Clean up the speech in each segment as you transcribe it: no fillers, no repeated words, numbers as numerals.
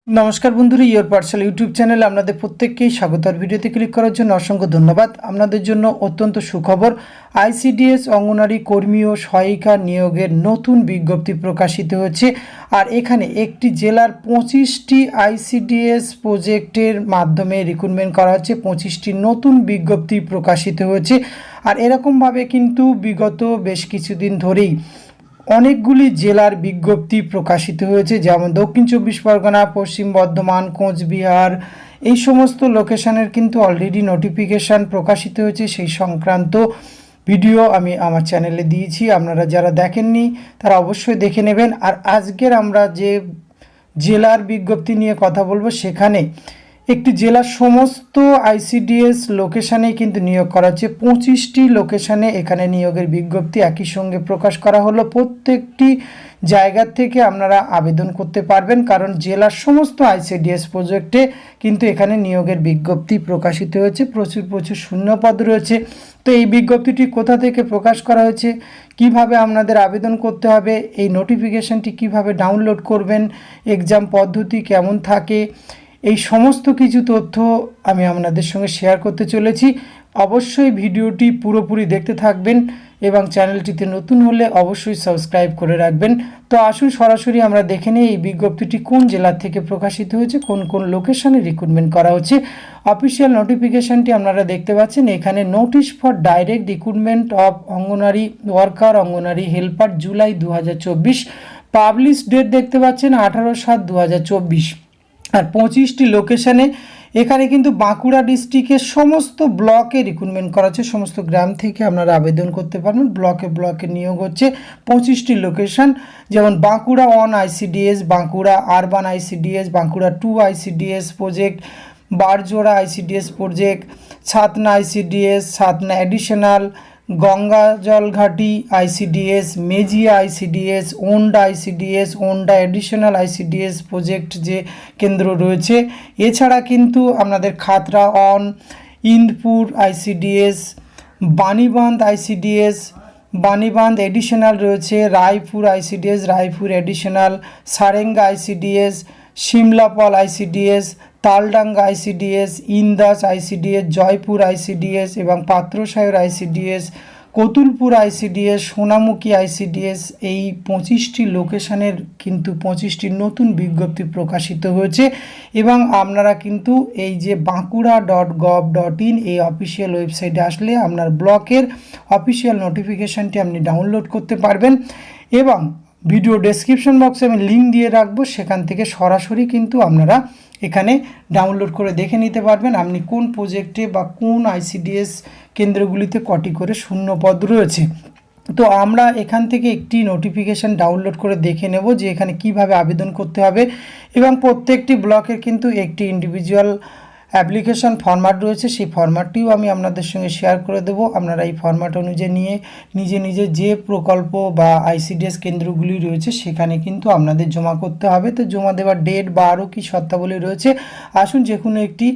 নমস্কার বন্ধুরা, your parcel YouTube চ্যানেলে আপনাদের প্রত্যেককেই স্বাগত। আর ভিডিওতে ক্লিক করার জন্য অসংখ্য ধন্যবাদ। আপনাদের জন্য অত্যন্ত সুখবর, আইসিডিএস অঙ্গনারী কর্মী ও সহায়িকা নিয়োগের নতুন বিজ্ঞপ্তি প্রকাশিত হয়েছে। আর এখানে একটি জেলার 25টি আইসিডিএস প্রজেক্টের মাধ্যমে রিক্রুটমেন্ট করা হচ্ছে। 25টি নতুন বিজ্ঞপ্তি প্রকাশিত হয়েছে। আর এরকমভাবে কিন্তু বিগত বেশ কিছুদিন ধরেই অনেকগুলি জেলার বিজ্ঞপ্তি প্রকাশিত হয়েছে, যেমন দক্ষিণ চব্বিশ পরগনা, পশ্চিম বর্ধমান, কোচবিহার, এই সমস্ত লোকেশনের কিন্তু অলরেডি নোটিফিকেশান প্রকাশিত হয়েছে। সেই সংক্রান্ত ভিডিও আমি আমার চ্যানেলে দিয়েছি, আপনারা যারা দেখেননি তারা অবশ্যই দেখে নেবেন। আর আজকের আমরা যে জেলার বিজ্ঞপ্তি নিয়ে কথা বলবো, সেখানে একটি জেলার সমস্ত আইসিডিএস লোকেশানে কিন্তু নিয়োগ করা হচ্ছে। 25টি লোকেশানে এখানে নিয়োগের বিজ্ঞপ্তি একই সঙ্গে প্রকাশ করা হলো। প্রত্যেকটি জায়গার থেকে আপনারা আবেদন করতে পারবেন, কারণ জেলার সমস্ত আইসিডিএস প্রজেক্টে কিন্তু এখানে নিয়োগের বিজ্ঞপ্তি প্রকাশিত হয়েছে। প্রচুর শূন্যপদ রয়েছে। তো এই বিজ্ঞপ্তিটি কোথা থেকে প্রকাশ করা হয়েছে, কিভাবে আপনাদের আবেদন করতে হবে, এই নোটিফিকেশানটি কিভাবে ডাউনলোড করবেন, এক্সাম পদ্ধতি কেমন থাকে, এই সমস্ত কিছু তথ্য আমি আপনাদের সঙ্গে শেয়ার করতে চলেছি। অবশ্যই ভিডিওটি পুরোপুরি দেখতে থাকবেন এবং চ্যানেলটিতে নতুন হলে অবশ্যই সাবস্ক্রাইব করে রাখবেন। তো আসুন সরাসরি আমরা দেখে নিই এই বিজ্ঞপ্তিটি কোন জেলা থেকে প্রকাশিত হয়েছে, কোন কোন লোকেশনে রিক্রুটমেন্ট করা হচ্ছে। অফিসিয়াল নোটিফিকেশানটি আপনারা দেখতে পাচ্ছেন এখানে। Notice for direct recruitment of Anganwadi worker, Anganwadi helper, July 2024। Publish date দেখতে পাচ্ছেন 18/7/2024। আর 25টি লোকেশানে এখানে কিন্তু বাঁকুড়া ডিস্ট্রিক্টের সমস্ত ব্লকে রিক্রুটমেন্ট করা হচ্ছে। সমস্ত গ্রাম থেকে আপনারা আবেদন করতে পারবেন। ব্লকে নিয়োগ হচ্ছে। 25টি লোকেশান, যেমন Bankura 1 ICDS, Bankura urban ICDS, Bankura 2 ICDS project, Barjora ICDS project, Chhatna ICDS, Chhatna additional, Gangajalghati ICDS, Mejia ICDS, Onda ICDS, Onda additional ICDS project যে কেন্দ্র রয়েছে। এছাড়া কিন্তু আপনাদের খাতড়া অন, Indpur ICDS, Ranibandh ICDS, Ranibandh additional রয়েছে, Raipur ICDS, Raipur additional, Sarenga ICDS, Simlapal ICDS, Taldangra ICDS, Indus ICDS, Joypur ICDS এবং Patrasayer ICDS, Kotulpur ICDS, Sonamukhi ICDS. এই 25টি লোকেশনের কিন্তু 25টি নতুন বিজ্ঞপ্তি প্রকাশিত হয়েছে। এবং আপনারা কিন্তু এই যে bankura.gov.in এই অফিসিয়াল ওয়েবসাইটে আসলে আপনার ব্লকের অফিসিয়াল নোটিফিকেশানটি আপনি ডাউনলোড করতে পারবেন। এবং ভিডিও ডেসক্রিপশন বক্সে আমি লিঙ্ক দিয়ে রাখবো, সেখান থেকে সরাসরি কিন্তু আপনারা এখানে ডাউনলোড করে দেখে নিতে পারবেন আপনি কোন প্রজেক্টে বা কোন আইসিডিএস কেন্দ্রগুলিতে কটি করে শূন্যপদ রয়েছে। তো আমরা এখান থেকে একটি নোটিফিকেশান ডাউনলোড করে দেখে নেব যে এখানে কিভাবে আবেদন করতে হবে। এবং প্রত্যেকটি ব্লকের কিন্তু একটি ইন্ডিভিজুয়াল অ্যাপ্লিকেশন ফরম্যাট রয়েছে, সেই ফরম্যাটটিও আমি আপনাদের সঙ্গে শেয়ার করে দেবো। আপনারা এই ফরম্যাট অনুযায়ী নিয়ে নিজে যে প্রকল্প বা আইসিডিএস কেন্দ্রগুলি রয়েছে সেখানে কিন্তু আপনাদের জমা করতে হবে। তো জমা দেওয়ার ডেট বা আরও কী শর্তাবলী রয়েছে, আসুন যে কোনো একটি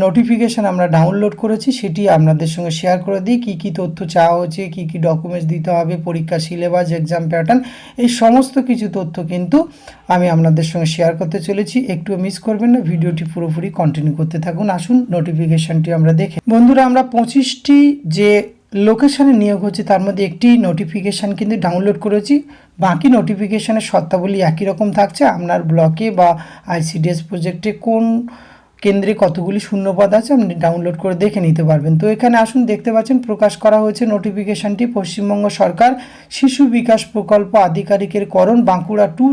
নোটিফিকেশান আমরা ডাউনলোড করেছি সেটি আপনাদের সঙ্গে শেয়ার করে দিই। কী তথ্য চাওয়া হচ্ছে, কী ডকুমেন্টস দিতে হবে, পরীক্ষা সিলেবাস, এক্সাম প্যাটার্ন, এই সমস্ত কিছু তথ্য কিন্তু আমি আপনাদের সঙ্গে শেয়ার করতে চলেছি। একটু মিস করবেন না, ভিডিওটি পুরোপুরি কন্টিনিউ করতে থাকুন। আসুন নোটিফিকেশানটি আমরা দেখে। বন্ধুরা, আমরা 25টি যে লোকেশানে নিয়োগ হচ্ছে তার মধ্যে একটি নোটিফিকেশান কিন্তু ডাউনলোড করেছি। বাকি নোটিফিকেশানের শর্তাবলী একই রকম থাকছে। আপনার ব্লকে বা আইসিডিএস প্রজেক্টে কোন কেন্দ্রে কতগুলি শূন্যপদ আছে আপনি ডাউনলোড করে দেখে নিতে পারবেন। তো এখানে আসুন, দেখতে পাচ্ছেন প্রকাশ করা হয়েছে নোটিফিকেশানটি। পশ্চিমবঙ্গ সরকার শিশু বিকাশ প্রকল্প আধিকারিকের করণ, বাঁকুড়া 2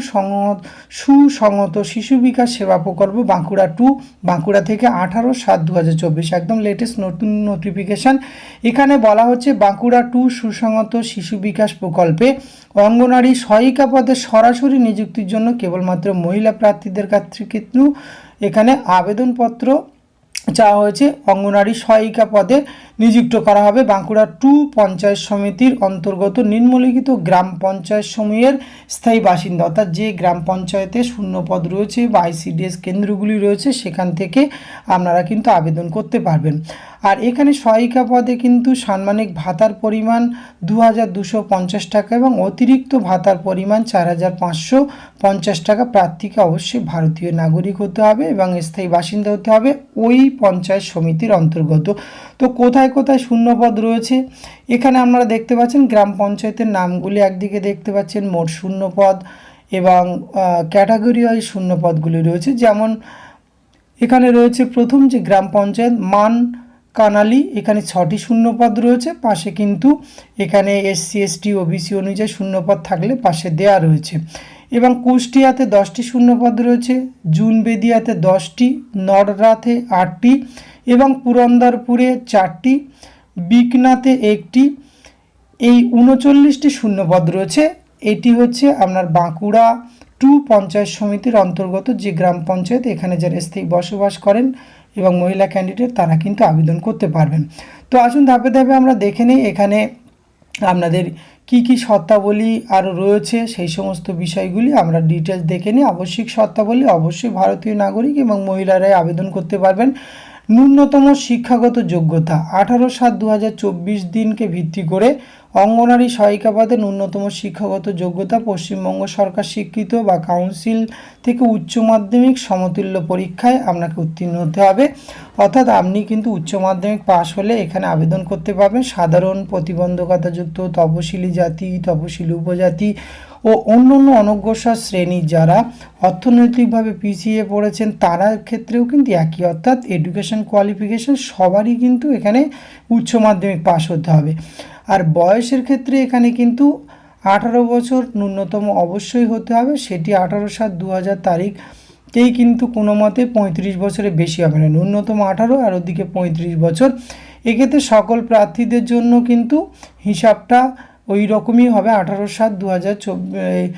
সুসংহত শিশু বিকাশ সেবা প্রকল্প, বাঁকুড়া 2, বাঁকুড়া থেকে 18/7/2024, একদম লেটেস্ট নতুন নোটিফিকেশান। এখানে বলা হচ্ছে বাঁকুড়া 2 সুসংহত শিশু বিকাশ প্রকল্পে অঙ্গনারী সহায়িকা পদে সরাসরি নিযুক্তির জন্য কেবলমাত্র মহিলা প্রার্থীদের ক্ষেত্রে কিন্তু এখানে আবেদনপত্র চাওয়া হয়েছে। অঙ্গনারী সহায়িকা পদে নিযুক্ত করা হবে। বাঁকুড়া 2 পঞ্চায়েত সমিতির অন্তর্গত নিম্নলিখিত গ্রাম পঞ্চায়েত সমূহের স্থায়ী বাসিন্দা, অর্থাৎ যে গ্রাম পঞ্চায়েতে শূন্যপদ রয়েছে বা আইসিডিএস কেন্দ্রগুলি রয়েছে সেখান থেকে আপনারা কিন্তু আবেদন করতে পারবেন। আর এখানে সহায়িকা পদে কিন্তু সাম্মানিক ভাতার পরিমাণ 2250 টাকা এবং অতিরিক্ত ভাতার পরিমাণ 4550 টাকা। প্রার্থীকে অবশ্যই ভারতীয় নাগরিক হতে হবে এবং স্থায়ী বাসিন্দা হতে হবে ওই পঞ্চায়েত সমিতির অন্তর্গত। তো কোথায় কোথায় শূন্যপদ রয়েছে এখানে আপনারা দেখতে পাচ্ছেন। গ্রাম পঞ্চায়েতের নামগুলি একদিকে দেখতে পাচ্ছেন, মোট শূন্যপদ এবং ক্যাটাগরি ওয়াইজ শূন্যপদগুলি রয়েছে। যেমন এখানে রয়েছে প্রথম যে গ্রাম পঞ্চায়েত মান কানালি, এখানে 6টি শূন্যপদ রয়েছে। পাশে কিন্তু এখানে SC ST OBC অনুযায়ী শূন্যপদ থাকলে পাশে দেয়া রয়েছে। এবং কুষ্টিয়াতে 10টি শূন্যপদ রয়েছে, জুনবেদিয়াতে 10টি, নড়রাতে 8টি এবং পুরন্দরপুরে 4টি, বিকনাতে 1টি। এই 39টি শূন্যপদ রয়েছে। এটি হচ্ছে আপনার বাঁকুড়া 2 পঞ্চায়েত সমিতির অন্তর্গত যে গ্রাম পঞ্চায়েত, এখানে যারা স্থায়ী বসবাস করেন এবং মহিলা ক্যান্ডিডেট তারা কিন্তু আবেদন করতে পারবেন। তো আসুন ধাপে ধাপে আমরা দেখে নিই এখানে আপনাদের কি কি শর্তাবলী আরও রয়েছে সেই সমস্ত বিষয়গুলি আমরা ডিটেলস দেখে নিই। আবশ্যিক শর্তাবলী অবশ্যই ভারতীয় নাগরিক এবং মহিলারাই আবেদন করতে পারবেন। ন্যূনতম শিক্ষাগত যোগ্যতা 18/7/2024 দিনকে ভিত্তি করে অঙ্গনারী সহায়িকা পদে ন্যূনতম শিক্ষাগত যোগ্যতা পশ্চিমবঙ্গ সরকার স্বীকৃত বা কাউন্সিল থেকে উচ্চ মাধ্যমিক সমতুল্য পরীক্ষায় আপনাকে উত্তীর্ণ হতে হবে। অর্থাৎ আপনি কিন্তু উচ্চ মাধ্যমিক পাশ হলে এখানে আবেদন করতে পারবেন। সাধারণ প্রতিবন্ধকতাযুক্ত তপশিলি জাতি, তপশিলি উপজাতি ও অন্যান্য অনগ্রসর শ্রেণীর যারা অর্থনৈতিকভাবে পিছিয়ে পড়েছেন তারার ক্ষেত্রেও কিন্তু একই, অর্থাৎ এডুকেশন কোয়ালিফিকেশন সবারই কিন্তু এখানে উচ্চ মাধ্যমিক পাশ হতে হবে। আর বয়সের ক্ষেত্রে এখানে কিন্তু 18 বছর ন্যূনতম অবশ্যই হতে হবে, সেটি 18/7/2000 তারিখেই কিন্তু কোনো মতে 35 বছরের বেশি হবে না, ন্যূনতম 18 আর ওদিকে 35 বছর। এক্ষেত্রে সকল প্রার্থীদের জন্য কিন্তু হিসাবটা ওই রকমই হবে। 18/7/2024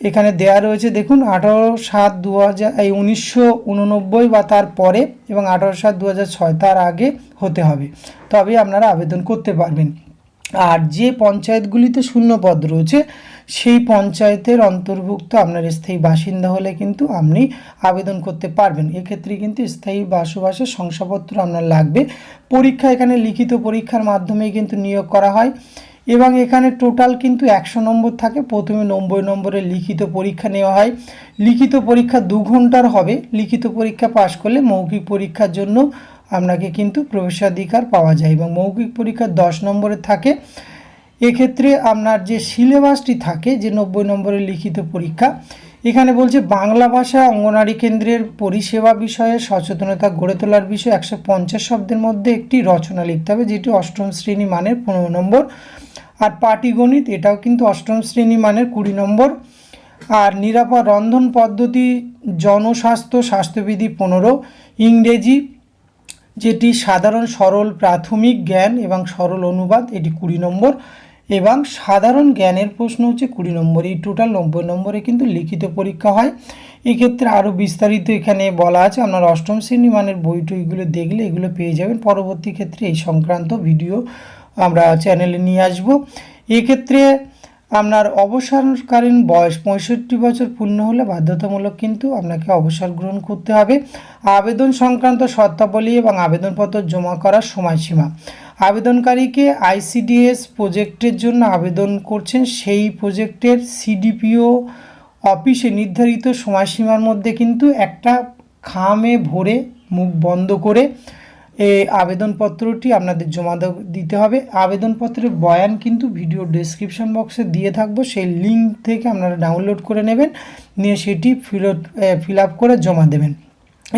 এখানে দেয়া রয়েছে, দেখুন 18/7/1989 বা তার পরে এবং 18/7/2006 তার আগে হতে হবে, তবে আপনারা আবেদন করতে পারবেন। আর যে পঞ্চায়েতগুলিতে শূন্যপদ রয়েছে সেই পঞ্চায়েতের অন্তর্ভুক্ত আপনার স্থায়ী বাসিন্দা হলে কিন্তু আপনি আবেদন করতে পারবেন। এক্ষেত্রে কিন্তু স্থায়ী বসবাসের শংসাপত্র আপনার লাগবে। পরীক্ষা এখানে লিখিত পরীক্ষার মাধ্যমে কিন্তু নিয়োগ করা হয় এবং এখানে টোটাল কিন্তু 100 নম্বর থাকে। প্রথমে 90 নম্বরের লিখিত পরীক্ষা নেওয়া হয়। লিখিত পরীক্ষা 2 ঘন্টার হবে। লিখিত পরীক্ষা পাশ করলে মৌখিক পরীক্ষার জন্য আপনাকে কিন্তু প্রবেশাধিকার পাওয়া যায় এবং মৌখিক পরীক্ষা 10 নম্বরের থাকে। এক্ষেত্রে আপনার যে সিলেবাসটি থাকে, যে 90 নম্বরের লিখিত পরীক্ষা, এখানে বলছে বাংলা ভাষা অঙ্গনারী কেন্দ্রের পরিষেবা বিষয়ে সচেতনতা গড়ে তোলার বিষয়ে 150 শব্দের মধ্যে একটি রচনা লিখতে হবে, যেটি 8ম শ্রেণী মানের 15 নম্বর। আর পাটিগণিত এটাও কিন্তু 8ম শ্রেণী মানের 20 নম্বর। আর নিরাপদ রন্ধন পদ্ধতি, জনস্বাস্থ্য, স্বাস্থ্যবিধি 15। ইংরেজি যেটি সাধারণ সরল প্রাথমিক জ্ঞান এবং সরল অনুবাদ, এটি 20 নম্বর এবং সাধারণ জ্ঞানের প্রশ্ন হচ্ছে 20 নম্বর। এই টোটাল 90 নম্বরে কিন্তু লিখিত পরীক্ষা হয়। এক্ষেত্রে আরও বিস্তারিত এখানে বলা আছে, আপনার 8ম শ্রেণী মানের বইটইগুলো দেখলে এগুলো পেয়ে যাবেন। পরবর্তী ক্ষেত্রে এই সংক্রান্ত ভিডিও আমরা চ্যানেলে নিয়ে আসব। এক্ষেত্রে আপনার অবসরকালীন বয়স 65 বছর পূর্ণ হলে বাধ্যতামূলক কিন্তু আপনাকে অবসর গ্রহণ করতে হবে। আবেদন সংক্রান্ত শর্তাবলী এবং আবেদনপত্র জমা করার সময়সীমা, আবেদনকারীকে আইসিডিএস প্রজেক্টের জন্য আবেদন করছেন সেই প্রজেক্টের সিডিপিও অফিসে নির্ধারিত সময়সীমার মধ্যে কিন্তু একটা খামে ভরে মুখ বন্ধ করে এই আবেদনপত্রটি আপনাদের জমা দিতে হবে। আবেদনপত্রের বয়ান কিন্তু ভিডিও ডেসক্রিপশন বক্সে দিয়ে থাকবো, সেই লিঙ্ক থেকে আপনারা ডাউনলোড করে নেবেন, নিয়ে সেটি ফিল আপ করে জমা দেবেন।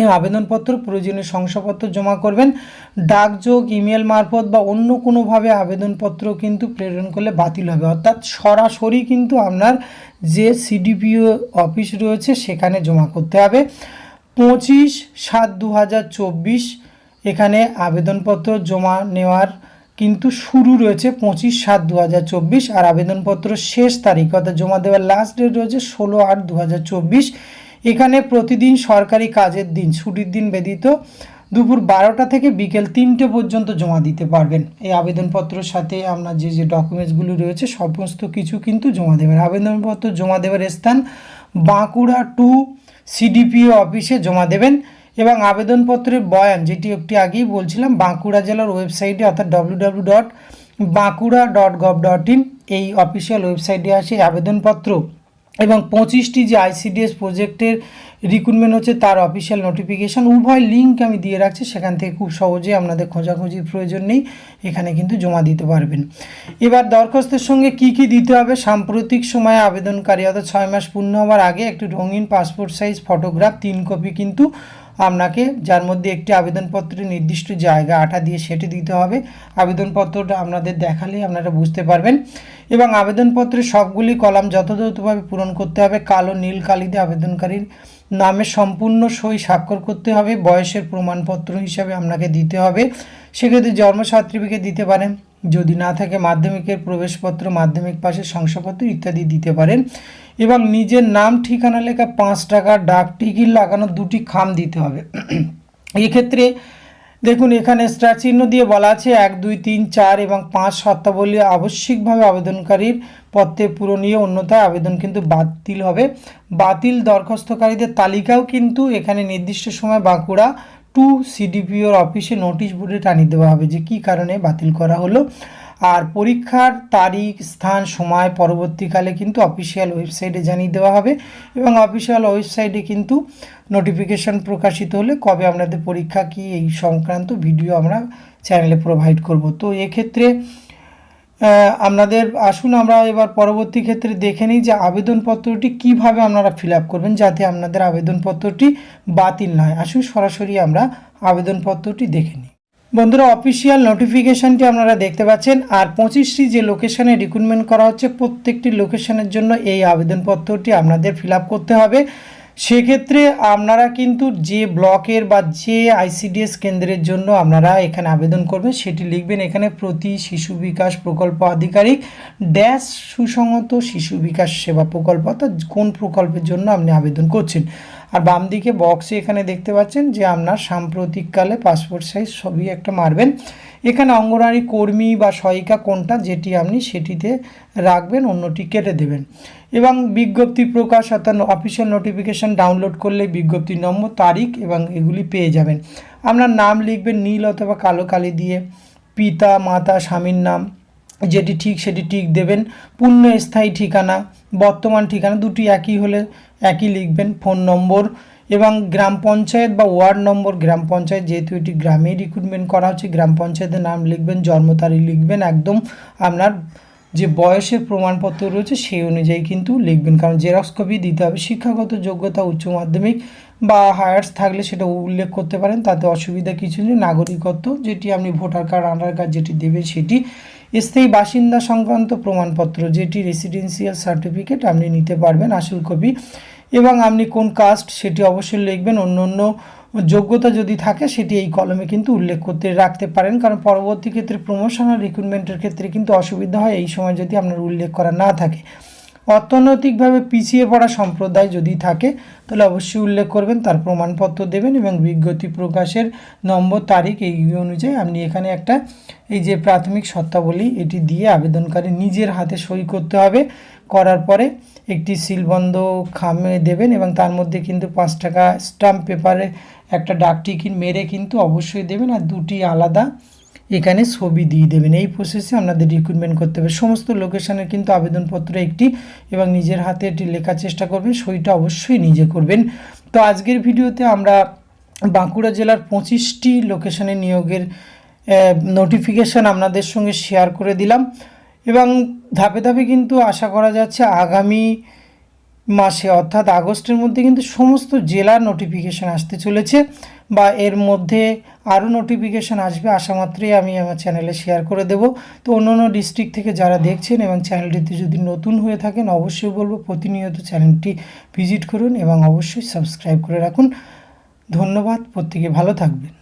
এই আবেদনপত্র প্রয়োজনীয় শংসাপত্র জমা করবেন। ডাকযোগ, ইমেল মারফত বা অন্য কোনোভাবে আবেদনপত্র কিন্তু প্রেরণ করলে বাতিল হবে, অর্থাৎ সরাসরি কিন্তু আপনার যে সিডিপিও অফিস রয়েছে সেখানে জমা করতে হবে। 25/7/2024 এখানে আবেদনপত্র জমা নেওয়ার কিন্তু শুরু রয়েছে 25/7/2024 আর আবেদনপত্র শেষ তারিখ অর্থাৎ জমা দেওয়ার লাস্ট ডেট রয়েছে 16/8/2024। এখানে প্রতিদিন সরকারি কাজের দিন, ছুটির দিন ব্যতীত দুপুর 12টা থেকে বিকেল 3টে পর্যন্ত জমা দিতে পারবেন। এই আবেদনপত্রের সাথে আপনার যে ডকুমেন্টসগুলো রয়েছে সমস্ত কিছু কিন্তু জমা দেবেন। আবেদনপত্র জমা দেওয়ার স্থান বাঁকুড়া 2 সিডিপিও অফিসে জমা দেবেন এবং আবেদনপত্রের বয়ান, যেটি একটি আগেই বলছিলাম, বাঁকুড়া জেলার ওয়েবসাইটে অর্থাৎ www.bankura.gov.in এই অফিসিয়াল ওয়েবসাইটে আসে আবেদনপত্র এবং 25টি যে আইসিডিএস প্রজেক্টের রিক্রুটমেন্ট হচ্ছে তার অফিসিয়াল নোটিফিকেশান উভয় লিঙ্ক আমি দিয়ে রাখছি, সেখান থেকে খুব সহজে আপনাদের খোঁজাখুঁজির প্রয়োজন নেই, এখানে কিন্তু জমা দিতে পারবেন। এবার দরখাস্তের সঙ্গে কি কি দিতে হবে, সাম্প্রতিক সময়ে আবেদনকারী অর্থাৎ 6 মাস পূর্ণ হওয়ার আগে একটি রঙিন পাসপোর্ট সাইজ ফটোগ্রাফ 3 কপি কিন্তু আপনাকে, যার মধ্যে একটি আবেদনপত্রের নির্দিষ্ট জায়গা আঠা দিয়ে সেটি দিতে হবে। আবেদনপত্রটা আপনাদের দেখালেই আপনারা বুঝতে পারবেন এবং আবেদনপত্রের সবগুলি কলাম যথাযথভাবে পূরণ করতে হবে। কালো নীল কালিতে আবেদনকারীর নামে সম্পূর্ণ সই স্বাক্ষর করতে হবে। বয়সের প্রমাণপত্র হিসাবে আপনাকে দিতে হবে, সেক্ষেত্রে জন্ম সার্টিফিকেট দিতে পারেন, যদি না থাকে মাধ্যমিকের প্রবেশপত্র, মাধ্যমিক পাশের শংসাপত্র ইত্যাদি দিতে পারেন এবং নিজের নাম ঠিকানা লেখা 5 টাকার ডাক টিকিট লাগানো 2টি খাম দিতে হবে। এক্ষেত্রে দেখুন এখানে স্টার চিহ্ন দিয়ে বলা আছে 1, 2, 3, 4 এবং 5 শর্তাবলী আবশ্যিকভাবে আবেদনকারীর পত্রে পূরণীয়, অন্যথায় আবেদন কিন্তু বাতিল হবে। বাতিল দরখাস্তকারীদের তালিকাও কিন্তু এখানে নির্দিষ্ট সময় বাঁকুড়া 2 সিডিপিওর অফিসে নোটিশ বোর্ডে টানিয়ে দেওয়া হবে যে কী কারণে বাতিল করা হলো। আর পরীক্ষার তারিখ, স্থান, সময় পরবর্তীকালে কিন্তু অফিসিয়াল ওয়েবসাইটে জানিয়ে দেওয়া হবে এবং অফিসিয়াল ওয়েবসাইটে কিন্তু নোটিফিকেশান প্রকাশিত হলে কবে আপনাদের পরীক্ষা কি এই সংক্রান্ত ভিডিও আমরা চ্যানেলে প্রোভাইড করব। তো এক্ষেত্রে আপনাদের আসুন আমরা এবার পরবর্তী ক্ষেত্রে দেখে নিই যে আবেদনপত্রটি কিভাবে আপনারা ফিল আপ করবেন যাতে আপনাদের আবেদনপত্রটি বাতিল নয়। আসুন সরাসরি আমরা আবেদনপত্রটি দেখে নিই। বন্ধুরা, অফিসিয়াল নোটিফিকেশানটি আপনারা দেখতে পাচ্ছেন আর 25টি যে লোকেশানে রিক্রুটমেন্ট করা হচ্ছে প্রত্যেকটি লোকেশানের জন্য এই আবেদনপত্রটি আপনাদের ফিল আপ করতে হবে। সেক্ষেত্রে আপনারা কিন্তু যে ব্লকের বা যে আইসিডিএস কেন্দ্রের জন্য আপনারা এখানে আবেদন করবেন সেটি লিখবেন এখানে প্রতি শিশু বিকাশ প্রকল্প আধিকারিক ড্যাশ সুসংহত শিশু বিকাশ সেবা প্রকল্প, অর্থাৎ কোন প্রকল্পের জন্য আপনি আবেদন করছেন। আর বাম দিকে বক্সে এখানে দেখতে পাচ্ছেন যে আপনার সাম্প্রতিককালে পাসপোর্ট সাইজ ছবি একটা মারবেন। এখানে অঙ্গনওয়াড়ি কর্মী বা সহায়িকা কোনটা যেটি আপনি সেটিতে রাখবেন, অন্যটি কেটে দেবেন এবং বিজ্ঞপ্তি প্রকাশ অর্থাৎ অফিসিয়াল নোটিফিকেশান ডাউনলোড করলে বিজ্ঞপ্তি নম্বর, তারিখ এবং এগুলি পেয়ে যাবেন। আপনার নাম লিখবেন নীল অথবা কালো কালি দিয়ে, পিতা মাতা স্বামীর নাম যেটি ঠিক সেটি ঠিক দেবেন, পূর্ণ স্থায়ী ঠিকানা, বর্তমান ঠিকানা দুটি একই হলে একই লিখবেন, ফোন নম্বর এবং গ্রাম পঞ্চায়েত বা ওয়ার্ড নম্বর, গ্রাম পঞ্চায়েত যেহেতু এটি গ্রামে রিক্রুটমেন্ট করা হচ্ছে গ্রাম পঞ্চায়েতের নাম লিখবেন, জন্ম তারিখ লিখবেন, একদম আপনার যে বয়সের প্রমাণপত্র রয়েছে সেই অনুযায়ী কিন্তু লিখবেন, কারণ জেরক্স কপি দিতে হবে। শিক্ষাগত যোগ্যতা উচ্চ মাধ্যমিক বা হায়ার্স থাকলে সেটা উল্লেখ করতে পারেন, তাতে অসুবিধা কিছু নেই। নাগরিকত্ব যেটি আপনি ভোটার কার্ড, আধার কার্ড যেটি দেবেন সেটি, স্থায়ী বাসিন্দা সংক্রান্ত প্রমাণপত্র যেটি রেসিডেন্সিয়াল সার্টিফিকেট আপনি নিতে পারবেন আসল কপি এবং আপনি কোন কাস্ট সেটি অবশ্যই লিখবেন। অন্য যোগ্যতা যদি থাকে সেটি এই কলমে কিন্তু উল্লেখ করতে রাখতে পারেন, কারণ পরবর্তী ক্ষেত্রে প্রমোশনাল রিক্রুটমেন্টের ক্ষেত্রে কিন্তু অসুবিধা হয় এই সময় যদি আপনার উল্লেখ করা না থাকে। অর্থনৈতিকভাবে পিছিয়ে পড়া সম্প্রদায় যদি থাকে তাহলে অবশ্যই উল্লেখ করবেন, তার প্রমাণপত্র দেবেন এবং বিজ্ঞপ্তি প্রকাশের নম্বর, তারিখ এই অনুযায়ী আপনি এখানে একটা এই যে প্রাথমিক শর্তাবলী এটি দিয়ে আবেদনকারী নিজের হাতে সই করতে হবে। করার পরে একটি সিলবন্ধ খামে দেবেন এবং তার মধ্যে কিন্তু 5 টাকা স্ট্যাম্প পেপারে একটা ডাক টিকিট মেরে কিন্তু অবশ্যই দেবেন আর 2টি আলাদা এখানে ছবি দিয়ে দেবেন। এই প্রসেসে আপনাদের রিক্রুটমেন্ট করতে হবে। সমস্ত লোকেশনের কিন্তু আবেদনপত্র একটি এবং নিজের হাতে এটি লেখার চেষ্টা করবেন, সইটা অবশ্যই নিজে করবেন। তো আজকের ভিডিওতে আমরা বাঁকুড়া জেলার 25টি লোকেশনে নিয়োগের নোটিফিকেশান আপনাদের সঙ্গে শেয়ার করে দিলাম এবং ধাপে ধাপে কিন্তু আশা করা যাচ্ছে আগামী মাসে অর্থাৎ আগস্টের মধ্যে কিন্তু সমস্ত জেলার নোটিফিকেশান আসতে চলেছে বা এর মধ্যে আরও নোটিফিকেশান আসবে, আশা মাত্রই আমি আমার চ্যানেলে শেয়ার করে দেব। তো অন্য ডিস্ট্রিক্ট থেকে যারা দেখছেন এবং চ্যানেলটিতে যদি নতুন হয়ে থাকেন অবশ্যই বলবো প্রতিনিয়ত চ্যানেলটি ভিজিট করুন এবং অবশ্যই সাবস্ক্রাইব করে রাখুন। ধন্যবাদ, প্রত্যেকে ভালো থাকবেন।